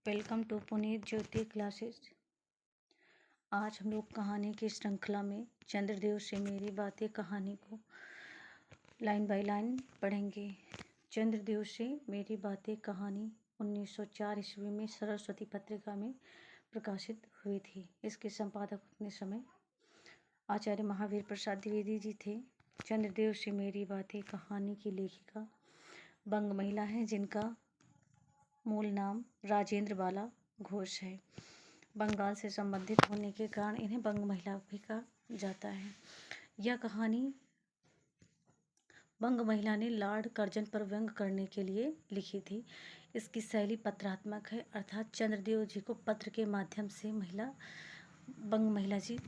Welcome to Puneet Jyoti classes. आज हम लोग कहानी की श्रृंखला में चंद्रदेव से मेरी बातें कहानी को लाइन बाय लाइन पढ़ेंगे। चंद्रदेव से मेरी बातें कहानी 1904 ईस्वी में सरस्वती पत्रिका में प्रकाशित हुई थी। इसके संपादक उतने समय आचार्य महावीर प्रसाद द्विवेदी जी थे। चंद्रदेव से मेरी बातें कहानी की लेखिका बंग महिला हैं, जिनका मूल नाम राजेंद्र बाला घोष है। बंगाल से संबंधित होने के कारण इन्हें बंग महिला भी कहा जाता है। यह कहानी बंग महिला ने लॉर्ड कर्जन पर व्यंग करने के लिए लिखी थी। इसकी शैली पत्रात्मक है, अर्थात चंद्रदेव जी को पत्र के माध्यम से बंग महिला जी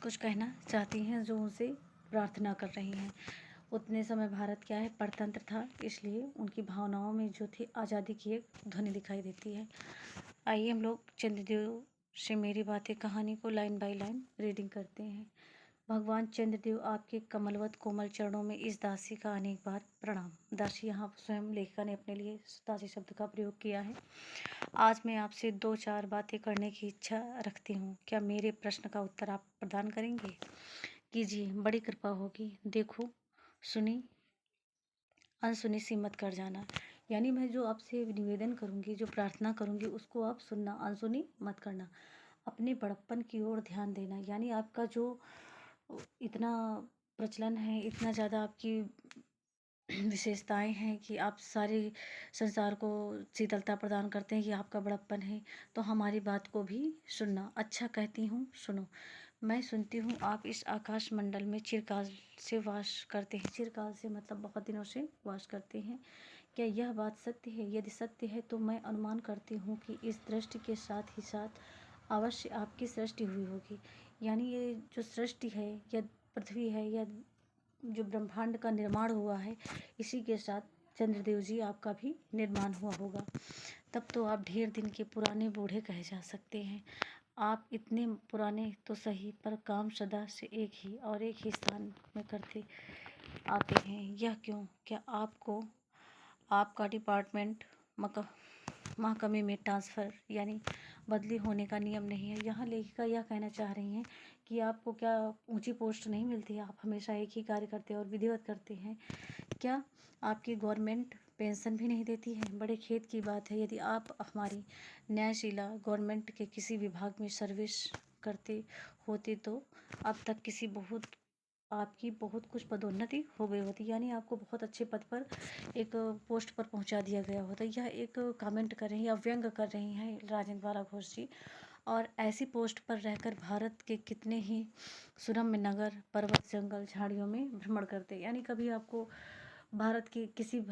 कुछ कहना चाहती हैं, जो उनसे प्रार्थना कर रही हैं। उतने समय भारत क्या है, परतंत्र था, इसलिए उनकी भावनाओं में जो थी आज़ादी की एक ध्वनि दिखाई देती है। आइए हम लोग चंद्रदेव से मेरी बातें कहानी को लाइन बाय लाइन रीडिंग करते हैं। भगवान चंद्रदेव, आपके कमलवत कोमल चरणों में इस दासी का अनेक बार प्रणाम। दासी यहाँ स्वयं लेखिका ने अपने लिए दासी शब्द का प्रयोग किया है। आज मैं आपसे 2-4 बातें करने की इच्छा रखती हूँ। क्या मेरे प्रश्न का उत्तर आप प्रदान करेंगे? कीजिए, बड़ी कृपा होगी। देखो, सुनी अनसुनी सी मत कर जाना। यानी मैं जो आपसे निवेदन करूंगी, जो प्रार्थना करूंगी, उसको आप सुनना, अनसुनी मत करना। अपने बड़प्पन की ओर ध्यान देना। यानी आपका जो इतना प्रचलन है, इतना ज़्यादा आपकी विशेषताएं हैं कि आप सारे संसार को शीतलता प्रदान करते हैं, कि आपका बड़प्पन है, तो हमारी बात को भी सुनना। अच्छा कहती हूँ, सुनो। मैं सुनती हूँ आप इस आकाश मंडल में चिरकाल से वास करते हैं। चिरकाल से मतलब बहुत दिनों से वास करते हैं। क्या यह बात सत्य है? यदि सत्य है तो मैं अनुमान करती हूँ कि इस दृष्टि के साथ ही साथ अवश्य आपकी सृष्टि हुई होगी। यानी ये जो सृष्टि है, या पृथ्वी है, या जो ब्रह्मांड का निर्माण हुआ है, इसी के साथ चंद्रदेव जी आपका भी निर्माण हुआ होगा। तब तो आप ढेर दिन के पुराने बूढ़े कहे जा सकते हैं। आप इतने पुराने तो सही, पर काम सदा से एक ही और एक ही स्थान में करते आते हैं। यह क्यों? क्या आपको आपका डिपार्टमेंट महकमे में ट्रांसफ़र यानी बदली होने का नियम नहीं है? यहाँ लेखिका यह कहना चाह रही हैं कि आपको क्या ऊंची पोस्ट नहीं मिलती है? आप हमेशा एक ही कार्य करते हैं और विधिवत करते हैं। क्या आपकी गवर्नमेंट पेंशन भी नहीं देती है? बड़े खेद की बात है। यदि आप हमारी न्यायशिला गवर्नमेंट के किसी विभाग में सर्विस करते होते तो अब तक आपकी बहुत कुछ पदोन्नति हो गई होती। यानी आपको बहुत अच्छे पद पर, एक पोस्ट पर पहुंचा दिया गया होता। यह एक कमेंट कर रही हैं या व्यंग कर रही हैं राजेंद्र बाला घोष जी। और ऐसी पोस्ट पर रहकर भारत के कितने ही सुरम्य नगर, पर्वत, जंगल, झाड़ियों में भ्रमण करते। यानी कभी आपको भारत के किसी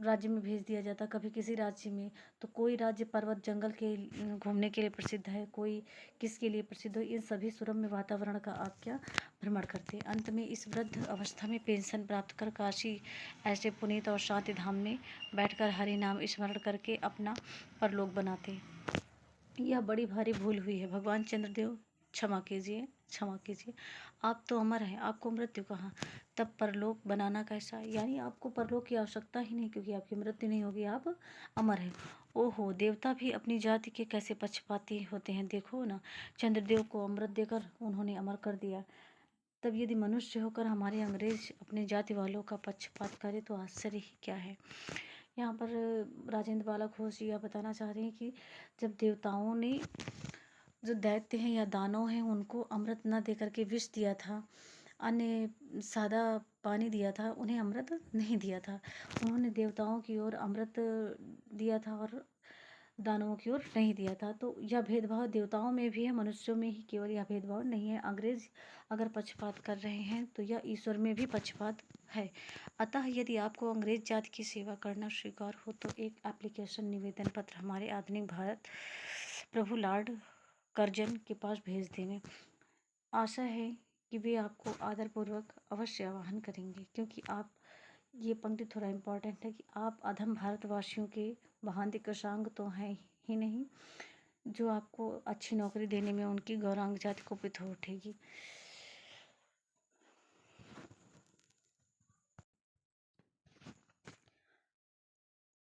राज्य में भेज दिया जाता, कभी किसी राज्य में, तो कोई राज्य पर्वत जंगल के घूमने के लिए प्रसिद्ध है, कोई किसके लिए प्रसिद्ध हो। इन सभी सुरम्य वातावरण का आप क्या भ्रमण करते। अंत में इस वृद्ध अवस्था में पेंशन प्राप्त कर काशी ऐसे पुनीत और शांति धाम में बैठकर हरि नाम स्मरण करके अपना परलोक बनाते। यह बड़ी भारी भूल हुई है। भगवान चंद्रदेव, क्षमा कीजिए, क्षमा कीजिए। आप तो अमर हैं, आपको मृत्यु कहाँ? तब परलोक बनाना कैसा? यानी आपको परलोक की आवश्यकता ही नहीं, क्योंकि आपकी मृत्यु नहीं होगी, आप अमर हैं। ओहो, देवता भी अपनी जाति के कैसे पक्षपाती होते हैं। देखो ना, चंद्रदेव को अमृत देकर उन्होंने अमर कर दिया। तब यदि मनुष्य होकर हमारे अंग्रेज अपनी जाति वालों का पक्षपात करे तो आश्चर्य ही क्या है। यहाँ पर राजेंद्र बाला घोष जी यह बताना चाह रहे हैं कि जब देवताओं ने जो दैत्य हैं या दानव हैं, उनको अमृत न दे करके विष दिया था, अन्य सादा पानी दिया था, उन्हें अमृत नहीं दिया था। उन्होंने देवताओं की ओर अमृत दिया था और दानवों की ओर नहीं दिया था। तो यह भेदभाव देवताओं में भी है, मनुष्यों में ही केवल यह भेदभाव नहीं है। अंग्रेज अगर पक्षपात कर रहे हैं तो यह ईश्वर में भी पक्षपात है। अतः यदि आपको अंग्रेज जाति की सेवा करना स्वीकार हो तो एक एप्लीकेशन, निवेदन पत्र हमारे आधुनिक भारत प्रभु लॉर्ड कर्जन के पास भेज देंगे। आशा है कि वे आपको आदरपूर्वक अवश्य आह्वान करेंगे, क्योंकि आप, ये पंक्ति थोड़ा इम्पोर्टेंट है, कि आप अधम भारतवासियों के बहादुर कृषांग तो हैं ही नहीं, जो आपको अच्छी नौकरी देने में उनकी गौरांग जाति कुपित हो उठेगी।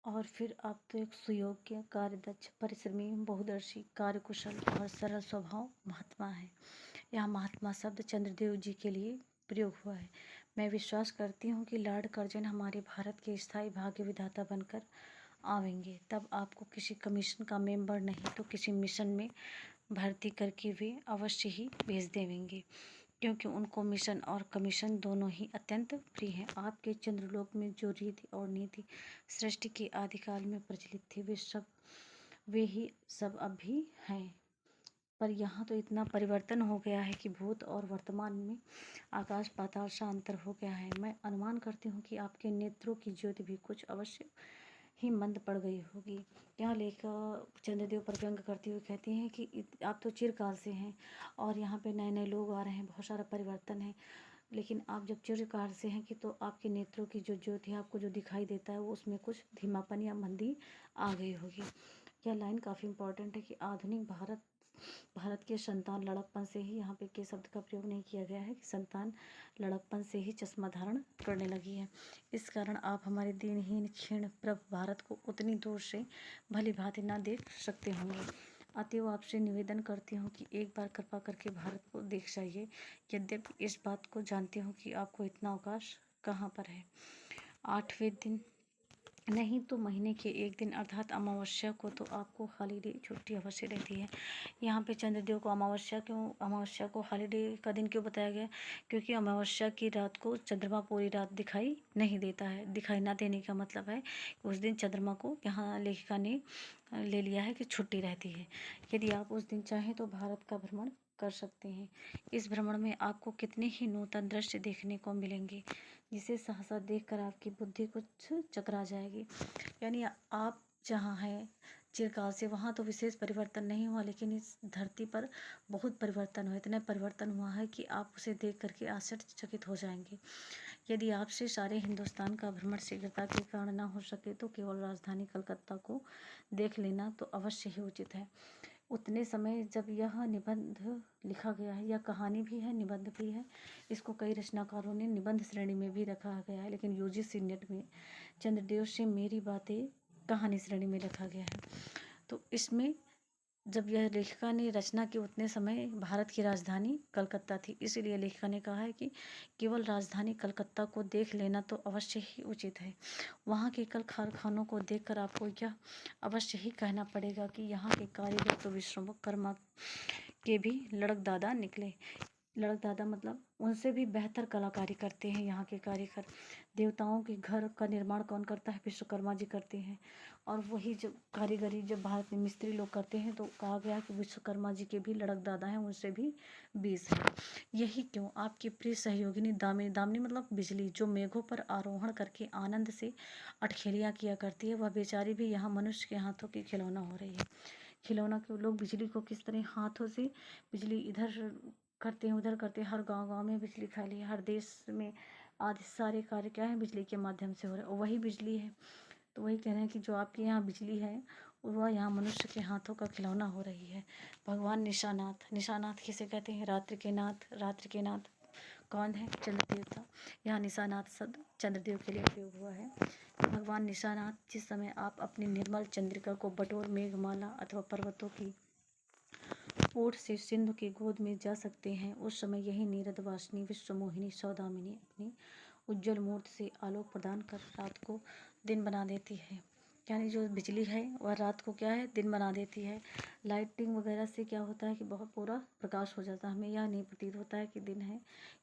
और फिर आप तो एक सुयोग्य, कार्यदक्ष, परिश्रमी, बहुदर्शी, कार्यकुशल और सरल स्वभाव महात्मा है। यहाँ महात्मा शब्द चंद्रदेव जी के लिए प्रयोग हुआ है। मैं विश्वास करती हूँ कि लॉर्ड कर्जन हमारे भारत के स्थायी भाग्य विधाता बनकर आवेंगे। तब आपको किसी कमीशन का मेंबर नहीं तो किसी मिशन में भर्ती करके वे अवश्य ही भेज देंगे, क्योंकि उनको मिशन और कमीशन दोनों ही अत्यंत प्रिय हैं। आपके चंद्रलोक में जो रीति और नीति सृष्टि के आदिकाल में प्रचलित थी वे ही सब अब भी हैं। पर यहाँ तो इतना परिवर्तन हो गया है कि भूत और वर्तमान में आकाश पाताल सा अंतर हो गया है। मैं अनुमान करती हूँ कि आपके नेत्रों की ज्योति भी कुछ अवश्य ही मंद पड़ गई होगी। यहाँ लेखक चंद्रदेव पर व्यंग करते हुए कहते हैं कि आप तो चिरकाल से हैं और यहाँ पे नए नए लोग आ रहे हैं, बहुत सारा परिवर्तन है, लेकिन आप जब चिरकाल से हैं कि तो आपके नेत्रों की जो ज्योति है आपको जो दिखाई देता है वो उसमें कुछ धीमापन या मंदी आ गई होगी। यह लाइन काफ़ी इंपॉर्टेंट है कि आधुनिक भारत के संतान लड़कपन से ही, यहाँ पे के शब्द का प्रयोग नहीं किया गया है, कि संतान लड़कपन से ही चश्मा धारण करने लगी है। इस कारण आप हमारे दीनहीन क्षीण प्रभ भारत को उतनी दूर से भली भांति न देख सकते होंगे। अतएव आपसे निवेदन करती हूँ कि एक बार कृपा करके भारत को देख जाइए। यद्यपि इस बात को जानती हूँ कि आपको इतना अवकाश कहाँ पर है। 8वें दिन नहीं तो महीने के एक दिन अर्थात अमावस्या को तो आपको हॉलीडे छुट्टी अवश्य रहती है। यहाँ पे चंद्रदेव को अमावस्या को हॉलीडे का दिन क्यों बताया गया? क्योंकि अमावस्या की रात को चंद्रमा पूरी रात दिखाई नहीं देता है। दिखाई ना देने का मतलब है उस दिन चंद्रमा को, यहाँ लेखिका ने ले लिया है कि छुट्टी रहती है। यदि आप उस दिन चाहें तो भारत का भ्रमण कर सकते हैं। इस भ्रमण में आपको कितने ही नूतन दृश्य देखने को मिलेंगे जिसे सहसा देखकर आपकी बुद्धि कुछ चकरा जाएगी। यानी आप जहाँ हैं चिरकाल से, वहाँ तो विशेष परिवर्तन नहीं हुआ, लेकिन इस धरती पर बहुत परिवर्तन हुआ। इतना परिवर्तन हुआ है कि आप उसे देख करके आश्चर्यचकित हो जाएंगे। यदि आपसे सारे हिंदुस्तान का भ्रमण शीघ्रता के कारण ना हो सके तो केवल राजधानी कलकत्ता को देख लेना तो अवश्य ही उचित है। उतने समय जब यह निबंध लिखा गया है, यह कहानी भी है, निबंध भी है, इसको कई रचनाकारों ने निबंध श्रेणी में भी रखा गया है, लेकिन यूजीसी नेट में चंद्रदेव से मेरी बातें कहानी श्रेणी में रखा गया है। तो इसमें जब यह लेखिका ने रचना की उतने समय भारत की राजधानी कलकत्ता थी, इसीलिए लेखिका ने कहा है कि केवल राजधानी कलकत्ता को देख लेना तो अवश्य ही उचित है। वहाँ के कल कारखानों को देखकर आपको यह अवश्य ही कहना पड़ेगा कि यहाँ के कारीगर तो विश्वकर्मा के भी लड़क दादा निकले। लड़क दादा मतलब उनसे भी बेहतर कलाकारी करते हैं यहाँ के कारीगर। देवताओं के घर का निर्माण कौन करता है? विश्वकर्मा जी करते हैं। और वही जब कारीगरी जब भारत में मिस्त्री लोग करते हैं तो कहा गया कि विश्वकर्मा जी के भी लड़क दादा हैं, उनसे भी 20 है। यही क्यों आपकी प्रिय सहयोगिनी दामिनी, दामिनी मतलब बिजली, जो मेघों पर आरोहण करके आनंद से अटखेलियाँ किया करती है, वह बेचारी भी यहाँ मनुष्य के हाथों की खिलौना हो रही है। खिलौना के लोग बिजली को किस तरह हाथों से, बिजली इधर करते हैं उधर करते हैं, हर गांव में बिजली फैली है, हर देश में आदि सारे कार्य क्या है बिजली के माध्यम से हो रहे हैं, और वही बिजली है। तो वही कह रहे हैं कि जो आपके यहाँ बिजली है वह यहाँ मनुष्य के हाथों का खिलौना हो रही है। भगवान निशानाथ, निशानाथ किसे कहते हैं? रात्रि के नाथ। रात्रि के नाथ कौन है? चंद्र देवता। यहाँ निशानाथ शब्द चंद्रदेव के लिए प्रयोग हुआ है। भगवान निशानाथ जिस समय आप अपनी निर्मल चंद्रिका को बटोर मेघमाला अथवा पर्वतों की ओट से सिंधु की गोद में जा सकते हैं, उस समय यही नीरद वासिनी विश्वमोहिनी सौदामिनी अपनी उज्जवल मूर्ति से आलोक प्रदान कर रात को दिन बना देती है। यानी जो बिजली है वह रात को क्या है? दिन बना देती है। लाइटिंग वगैरह से क्या होता है कि बहुत पूरा प्रकाश हो जाता है, हमें यह नहीं प्रतीत होता है कि दिन है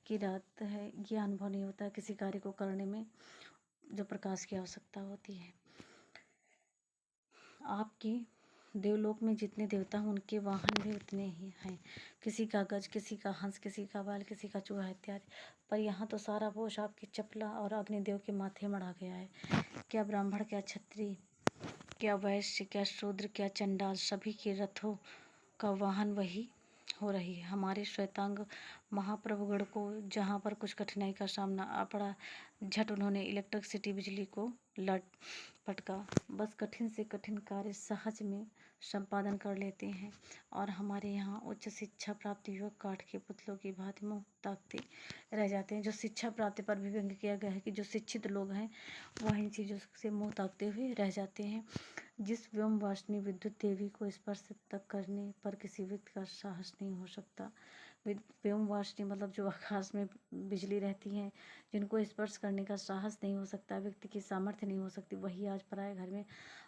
कि रात है, ये अनुभव नहीं होता है किसी कार्य को करने में जो प्रकाश की आवश्यकता होती है। आपके देवलोक में जितने देवता हैं उनके वाहन भी उतने ही हैं, किसी का गज, किसी का हंस, किसी का बाल, किसी का चूहा इत्यादि। पर यहाँ तो सारा बोझ आपकी चपला और अग्निदेव के माथे मढ़ा गया है। क्या ब्राह्मण, क्या क्षत्रिय, क्या वैश्य, क्या शूद्र, क्या चंडाल, सभी के रथों का वाहन वही हो रही है। हमारे श्वेतांग महाप्रभुगण को जहाँ पर कुछ कठिनाई का सामना आ पड़ा, झट उन्होंने इलेक्ट्रिसिटी बिजली को पटका, बस कठिन से कठिन कार्य सहज में संपादन कर लेते हैं और हमारे यहाँ उच्च शिक्षा प्राप्त युवक काठ के पुतलों की भांति मुँह ताकते रह जाते हैं। जो शिक्षा प्राप्ति पर भी व्यंग्य किया गया है कि जो शिक्षित लोग हैं वह इन चीज़ों से मुँह ताकते हुए रह जाते हैं। जिस व्योमवासिनी विद्युत देवी को स्पर्श तक करने पर किसी व्यक्ति का साहस नहीं हो सकता। व्योमवासिनी मतलब जो आकाश में बिजली रहती है, जिनको स्पर्श करने का साहस नहीं हो सकता, व्यक्ति की सामर्थ्य नहीं हो सकती, वही आज पराए घर में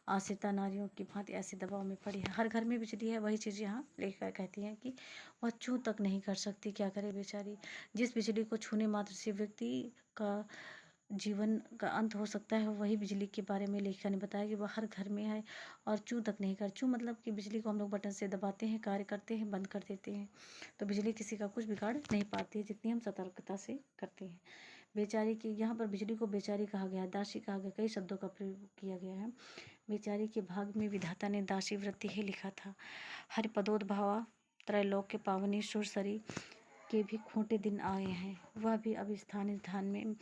आश्रिता नारियों की भांति ऐसे दबाव में पड़ी है। हर घर में बिजली है, वही चीज़ यहाँ लेखिका कहती हैं कि वह छू तक नहीं कर सकती, क्या करे बेचारी। जिस बिजली को छूने मात्र से व्यक्ति का जीवन का अंत हो सकता है, वही बिजली के बारे में लेखिका ने बताया कि वह हर घर में है और छू तक नहीं कर। छू मतलब कि बिजली को हम लोग बटन से दबाते हैं, कार्य करते हैं, बंद कर देते हैं, तो बिजली किसी का कुछ बिगाड़ नहीं पाती है जितनी हम सतर्कता से करते हैं। बेचारी की, यहाँ पर बिजली को बेचारी कहा गया है, दासी कहा गया, कई शब्दों का प्रयोग किया गया है। बेचारी के भाग में विधाता ने दासी वृत्ति ही लिखा था। हरिपदोद्भवा त्रैलोक के पावनी सुरसरी के भी खोटे दिन आए हैं, वह भी अब स्थानीय स्थान में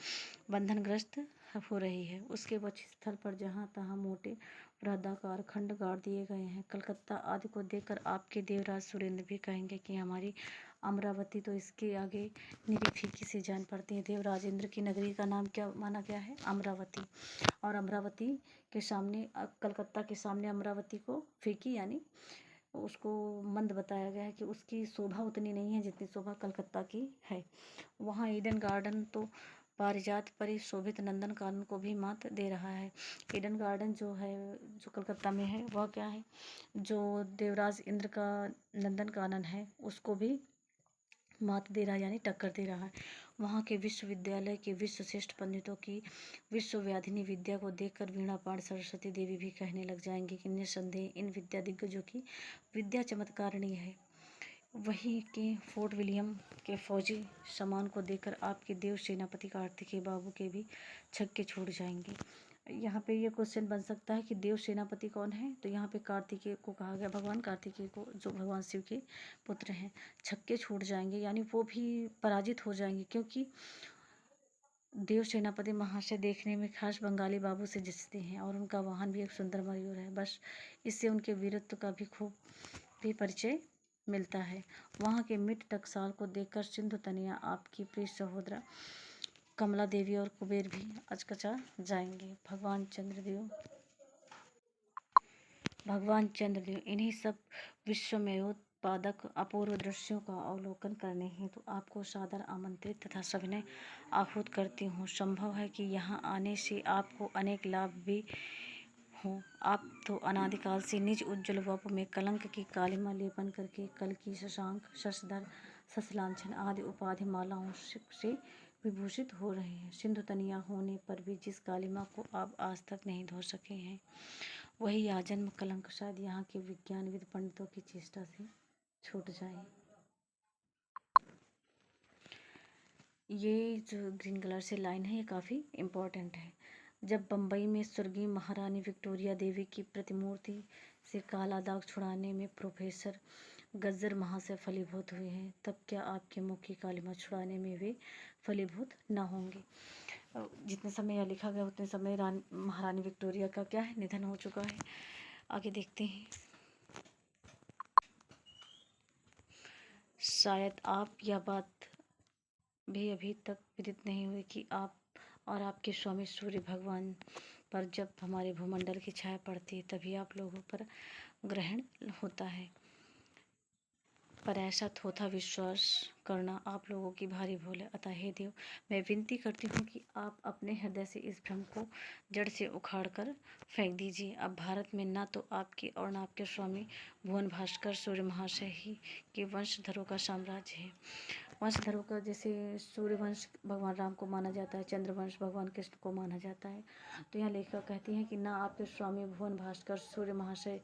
बंधनग्रस्त हो रही है। उसके वक्ष स्थल पर जहाँ तहाँ मोटे बृहदाकार खंड गाड़ दिए गए हैं। कलकत्ता आदि को देखकर आपके देवराज सुरेंद्र भी कहेंगे कि हमारी अमरावती तो इसके आगे निरी फीकी से जान पड़ती है। देवराज इंद्र की नगरी का नाम क्या माना गया है? अमरावती। और अमरावती के सामने, कलकत्ता के सामने अमरावती को फीकी यानी उसको मंद बताया गया है कि उसकी शोभा उतनी नहीं है जितनी शोभा कलकत्ता की है। वहाँ ईडन गार्डन तो पारिजात परिशोभित नंदन कानन को भी मात दे रहा है। ईडन गार्डन जो है, जो कलकत्ता में है, वह क्या है? जो देवराज इंद्र का नंदन कानन है उसको भी मात दे रहा है, यानी टक्कर दे रहा है। वहाँ के विश्वविद्यालय के विश्वश्रेष्ठ पंडितों की विश्वव्याधिनी विद्या को देखकर वीणा पाठ सरस्वती देवी भी कहने लग जाएंगे कि निस्संदेह इन विद्या दिग्गजों की विद्या चमत्कारिणी है। वहीं के फोर्ट विलियम के फौजी सामान को देखकर आपके देव सेनापति कार्तिकेय बाबू के भी छक्के छूट जाएंगे। यहाँ पे ये क्वेश्चन बन सकता है कि देव सेनापति कौन है? तो यहाँ पे कार्तिकेय को कहा गया, भगवान कार्तिकेय को, जो भगवान शिव के पुत्र हैं। छक्के छूट जाएंगे यानी वो भी पराजित हो जाएंगे, क्योंकि देव सेनापति महाशय देखने में खास बंगाली बाबू से जचते हैं और उनका वाहन भी एक सुंदर मयूर है। बस इससे उनके वीरत्व का भी खूब भी परिचय मिलता है। वहाँ के मिट टकसाल को देखकर सिंधु तनिया आपकी प्रिय सहोदरा कमला देवी और कुबेर भी अचकचा जाएंगे। भगवान चंद्रदेव इन्हीं सब विश्वमयोत्पादक अपूर्व दृश्यों का अवलोकन करने हेतु तो आपको सादर आमंत्रित तथा सविनय आहूत करती हूँ। संभव है कि यहाँ आने से आपको अनेक लाभ भी हों। आप तो अनादिकाल से निज उज्ज्वल वप में कलंक की कालिमा लेपन करके कल की शशांक, शशधर, ससलांछन आदि उपाधि मालाओं से विभूषित हो रहे हैं। सिंधु तनिया होने पर भी जिस कालिमा को आप आज तक नहीं धो सके हैं, वही आजन्म कलंक शायद यहाँ के विज्ञानविद पंडितों की चेष्टा से छूट जाए। ये जो ग्रीन कलर से लाइन है, ये काफ़ी इम्पोर्टेंट है। जब बम्बई में स्वर्गीय महारानी विक्टोरिया देवी की प्रतिमूर्ति से काला दाग छुड़ाने में प्रोफेसर गज्जर महाशय फलीभूत हुए हैं, तब क्या आपके मुख की कालिमा छुड़ाने में वे फलीभूत न होंगे? जितने समय यह लिखा गया उतने समय महारानी विक्टोरिया का क्या है, निधन हो चुका है। आगे देखते हैं। शायद आप यह बात भी अभी तक विदित नहीं हुई कि आप और आपके स्वामी सूर्य भगवान पर जब हमारे भूमंडल की छाया पड़ती है तभी आप लोगों पर ग्रहण होता है। पर ऐसा थोथा विश्वास करना आप लोगों की भारी भूल है। अतः हे देव, मैं विनती करती हूँ कि आप अपने हृदय से इस भ्रम को जड़ से उखाड़ कर फेंक दीजिए। अब भारत में ना तो आपके और ना आपके स्वामी भुवन भास्कर सूर्य महाशय ही के वंशधरों का साम्राज्य है। वंशधरों का जैसे सूर्यवंश भगवान राम को माना जाता है, चंद्रवंश भगवान कृष्ण को माना जाता है, तो यहाँ लेखिका कहती हैं कि ना आपके स्वामी भुवन भास्कर सूर्य महाशय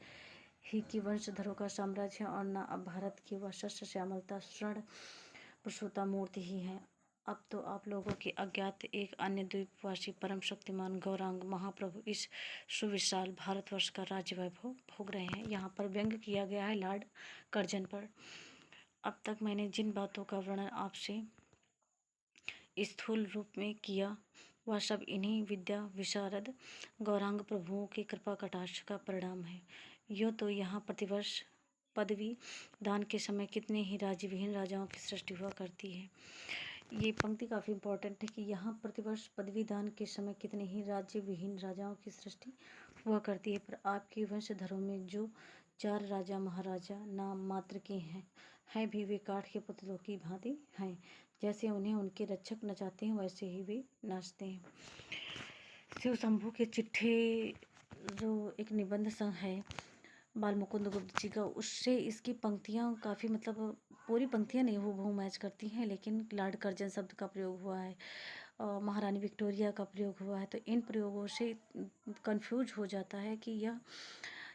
ही की वंशधरों का साम्राज्य है और न अब भारत की वह शस्त्र श्यामलता स्वर्ण प्रसूता मूर्ति ही है। अब तो आप लोगों के अज्ञात एक अन्य द्वीपवासी परम शक्तिमान गौरांग महाप्रभु इस सुविशाल भारतवर्ष का राज्य वैभव भोग रहे हैं। यहाँ पर व्यंग किया गया है लॉर्ड कर्जन पर। अब तक मैंने जिन बातों का वर्णन आपसे स्थूल रूप में किया वह सब इन्हीं विद्या विशारद गौरांग प्रभुओं की कृपा कटाक्ष का परिणाम है। यूँ तो यहाँ प्रतिवर्ष पदवी दान के समय कितने ही राज्य विहीन राजाओं की सृष्टि हुआ करती है। ये पंक्ति काफ़ी इंपॉर्टेंट है कि यहाँ प्रतिवर्ष पदवी दान के समय कितने ही राज्य विहीन राजाओं की सृष्टि हुआ करती है, पर आपके वंशधरों में जो 4 राजा महाराजा नाम मात्र के हैं भी वे काठ के पुतलों की भांति हैं। जैसे उन्हें उनके रक्षक नचाते हैं वैसे ही वे नाचते हैं। शिव शंभू के चिट्ठे जो एक निबंध संग है बाल मुकुंद गुप्त जी का, उससे इसकी पंक्तियाँ काफ़ी मतलब पूरी पंक्तियाँ नहीं हूबहू मैच करती हैं, लेकिन लॉर्ड कर्जन शब्द का प्रयोग हुआ है, महारानी विक्टोरिया का प्रयोग हुआ है, तो इन प्रयोगों से कंफ्यूज हो जाता है कि यह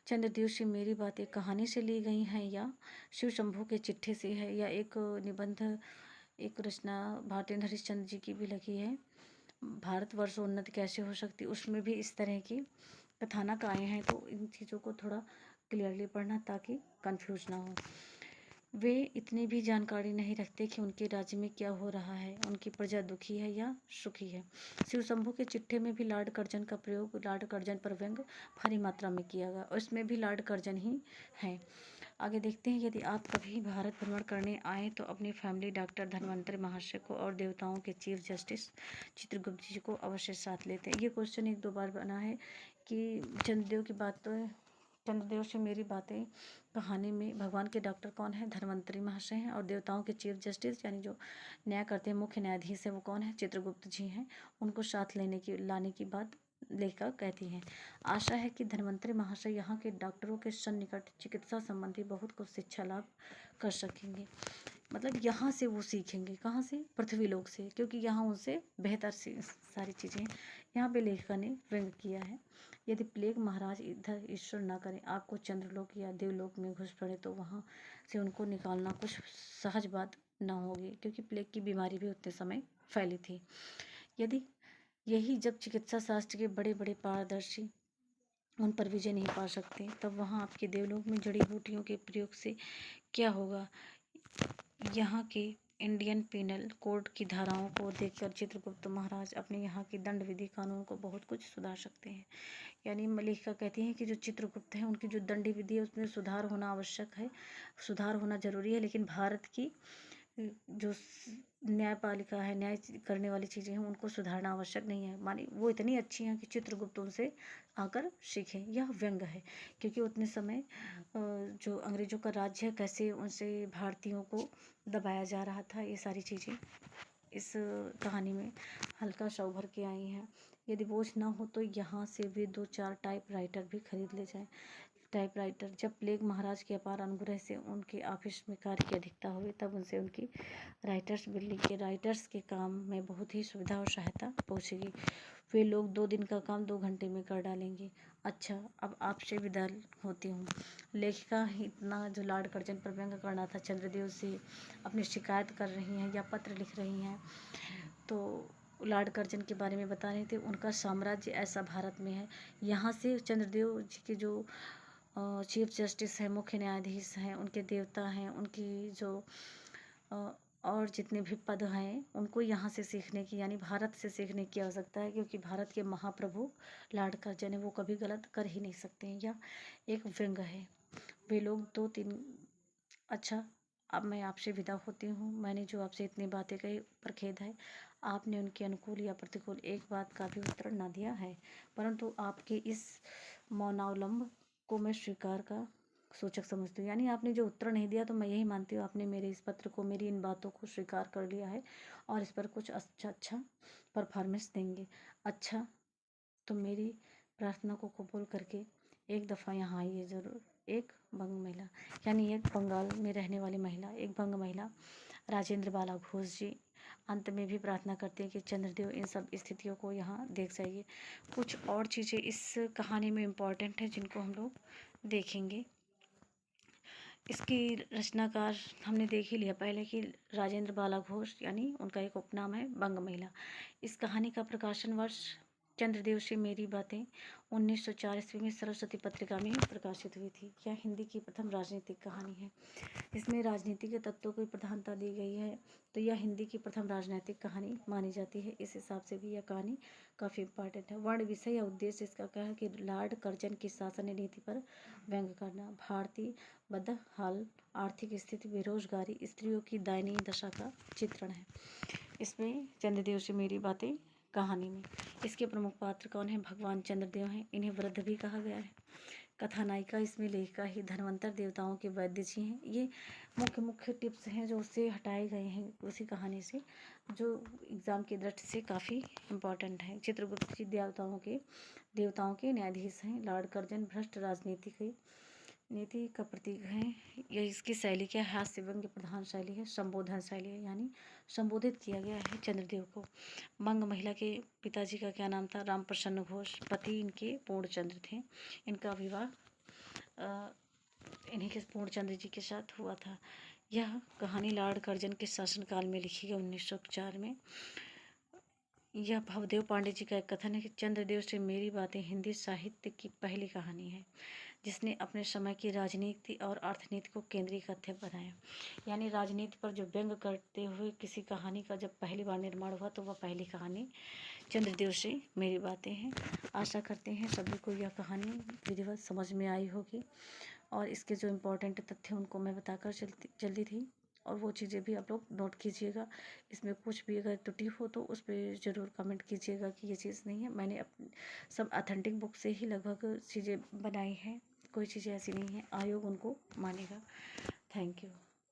चंद्रदेव से मेरी बातें कहानी से ली गई हैं या शिव शंभू के चिट्ठे से है, या एक निबंध एक रचना भारतेंद्र हरिश्चंद्र जी की भी लगी है, भारतवर्ष उन्नत कैसे हो सकती, उसमें भी इस तरह की कथानक आए हैं। तो इन चीज़ों को थोड़ा क्लियरली पढ़ना ताकि कंफ्यूज ना हो। वे इतनी भी जानकारी नहीं रखते कि उनके राज्य में क्या हो रहा है, उनकी प्रजा दुखी है या सुखी है। शिव शंभू के चिट्ठे में भी लॉर्ड कर्जन का प्रयोग लॉर्ड कर्जन पर व्यंग भारी मात्रा में किया गया और इसमें भी लॉर्ड कर्जन ही है। आगे देखते हैं, यदि आप कभी भारत भ्रमण करने आए तो अपनी फैमिली डॉक्टर धन्वंतरि महाशय को और देवताओं के चीफ जस्टिस चित्रगुप्त जी को अवश्य साथ लेते हैं। ये क्वेश्चन 1-2 बार बना है कि चंद्रदेव की बात तो चंद्रदेव से मेरी बातें कहानी में भगवान के डॉक्टर कौन है, धन्वंतरि महाशय हैं, और देवताओं के चीफ जस्टिस यानी जो न्याय करते हैं मुख्य न्यायाधीश है वो कौन है, चित्रगुप्त जी हैं। उनको साथ लाने की बात लेखिका कहती हैं। आशा है कि धन्वंतरि महाशय यहाँ के डॉक्टरों के सन्निकट चिकित्सा संबंधी बहुत कुछ शिक्षा लाभ कर सकेंगे। मतलब यहाँ से वो सीखेंगे, कहाँ से, पृथ्वीलोक से, क्योंकि यहाँ उनसे बेहतर सारी चीज़ें यहाँ पे लेखिका ने व्यंग किया है। यदि प्लेग महाराज इधर ईश्वर न करें आपको चंद्रलोक या देवलोक में घुस पड़े तो वहाँ से उनको निकालना कुछ सहज बात न होगी, क्योंकि प्लेग की बीमारी भी उतने समय फैली थी। यदि यही जब चिकित्सा शास्त्र के बड़े बड़े पारदर्शी उन पर विजय नहीं पा सकते, तब वहाँ आपके देवलोक में जड़ी बूटियों के प्रयोग से क्या होगा। यहाँ के इंडियन पीनल कोड की धाराओं को देखकर चित्रगुप्त महाराज अपने यहाँ की दंड विधि कानून को बहुत कुछ सुधार सकते हैं। यानी लेखिका कहती हैं कि जो चित्रगुप्त हैं उनकी जो दंड विधि है उसमें सुधार होना आवश्यक है, सुधार होना जरूरी है, लेकिन भारत की जो न्यायपालिका है, न्याय करने वाली चीज़ें हैं उनको सुधारना आवश्यक नहीं है। मानी वो इतनी अच्छी हैं कि चित्रगुप्त उनसे आकर सीखें। यह व्यंग है, क्योंकि उतने समय जो अंग्रेजों का राज्य है कैसे उनसे भारतीयों को दबाया जा रहा था, ये सारी चीज़ें इस कहानी में हल्का सा उभर के आई हैं। यदि बोझ ना हो तो यहाँ से वे 2-4 टाइपराइटर भी खरीद ले जाएं। टाइपराइटर जब प्लेग महाराज के अपार अनुग्रह से उनके ऑफिस में कार्य की अधिकता हुई तब उनसे उनकी राइटर्स बिल्डिंग के राइटर्स के काम में बहुत ही सुविधा और सहायता पहुँचेगी। वे लोग 2 दिन का काम 2 घंटे में कर डालेंगे। अच्छा, अब आपसे विदा होती हूँ। लेखिका इतना जो लॉर्ड कर्जन पर व्यंग करना था, चंद्रदेव से अपनी शिकायत कर रही हैं या पत्र लिख रही हैं, तो लॉर्ड कर्जन के बारे में बता रहे थे। उनका साम्राज्य ऐसा भारत में है, यहाँ से चंद्रदेव जी के जो चीफ जस्टिस हैं, मुख्य न्यायाधीश हैं, उनके देवता हैं, उनकी जो और जितने भी पद हैं उनको यहाँ से सीखने की यानी भारत से सीखने की आवश्यकता है, क्योंकि भारत के महाप्रभु लॉर्ड कर्जन है, वो कभी गलत कर ही नहीं सकते हैं। यह एक व्यंग है। वे लोग 2-3 अच्छा, अब मैं आपसे विदा होती हूँ। मैंने जो आपसे इतनी बातें कही पर खेद है आपने उनके अनुकूल या प्रतिकूल एक बात का भी उत्तर ना दिया है, परंतु आपके इस मौनावलंब को मैं स्वीकार का सूचक समझती हूँ। यानी आपने जो उत्तर नहीं दिया तो मैं यही मानती हूँ आपने मेरे इस पत्र को, मेरी इन बातों को स्वीकार कर लिया है और इस पर कुछ अच्छा परफॉर्मेंस देंगे। अच्छा, तो मेरी प्रार्थना को कबूल करके एक दफ़ा यहाँ आइए ज़रूर। एक बंग महिला यानी एक बंगाल में रहने वाली महिला, एक बंग महिला राजेंद्र बाला घोष जी अंत में भी प्रार्थना करते हैं कि चंद्रदेव इन सब स्थितियों को यहाँ देख जाइए। कुछ और चीज़ें इस कहानी में इम्पॉर्टेंट हैं जिनको हम लोग देखेंगे। इसकी रचनाकार हमने देख ही लिया पहले कि राजेंद्र बाला घोष, यानी उनका एक उपनाम है बंग महिला। इस कहानी का प्रकाशन वर्ष चंद्रदेव से मेरी बातें 1904 ईस्वी में सरस्वती पत्रिका में प्रकाशित हुई थी। यह हिंदी की प्रथम राजनीतिक कहानी है। इसमें राजनीति के तत्वों को प्रधानता दी गई है, तो यह हिंदी की प्रथम राजनीतिक कहानी मानी जाती है। इस हिसाब से भी यह कहानी काफ़ी इम्पॉर्टेंट है। वर्ण विषय या उद्देश्य इसका क्या है कि लॉर्ड कर्जन की शासन नीति पर व्यंग करना, भारतीय बदहाल आर्थिक स्थिति, बेरोजगारी, स्त्रियों की दयनीय दशा का चित्रण है इसमें चंद्रदेव से मेरी बातें कहानी में। इसके प्रमुख पात्र कौन है? भगवान चंद्रदेव हैं। इन्हें वृद्ध भी कहा गया है। कथानायिका इसमें लेखिका ही धन्वंतर देवताओं के वैद्य जी हैं। ये मुख्य टिप्स हैं जो उससे हटाए गए हैं उसी कहानी से, जो एग्ज़ाम की दृष्टि से काफ़ी इम्पोर्टेंट है। चित्रगुप्त जी देवताओं के न्यायाधीश हैं। लॉर्ड कर्जन भ्रष्ट नीति का प्रतीक है। यह इसकी शैली क्या है? हास्य व्यंग्य प्रधान शैली है। संबोधन शैली है, यानी संबोधित किया गया है चंद्रदेव को। मंग महिला के पिताजी का क्या नाम था? राम प्रसन्न घोष। पति इनके पूर्णचंद्र थे। इनका विवाह इन्हीं के पूर्णचंद्र जी के साथ हुआ था। यह कहानी लॉर्ड कर्जन के शासनकाल में लिखी गई 1904 में। यह भवदेव पांडे जी का एक कथन है कि चंद्रदेव से मेरी बातें हिंदी साहित्य की पहली कहानी है जिसने अपने समय की राजनीति और अर्थनीति को केंद्रीय तथ्य बनाया। यानी राजनीति पर जो व्यंग करते हुए किसी कहानी का जब पहली बार निर्माण हुआ तो वह पहली कहानी चंद्रदेव से मेरी बातें हैं। आशा करते हैं सभी को यह कहानी विधिवत समझ में आई होगी और इसके जो इम्पोर्टेंट तथ्य उनको मैं बताकर जल्दी थी, और वो चीज़ें भी आप लोग नोट कीजिएगा। इसमें कुछ भी अगर त्रुटि हो तो उस पर ज़रूर कमेंट कीजिएगा कि ये चीज़ नहीं है। मैंने सब ऑथेंटिक बुक से ही लगभग चीज़ें बनाई हैं, कोई चीज़ें ऐसी नहीं है, आयोग उनको मानेगा। Thank you.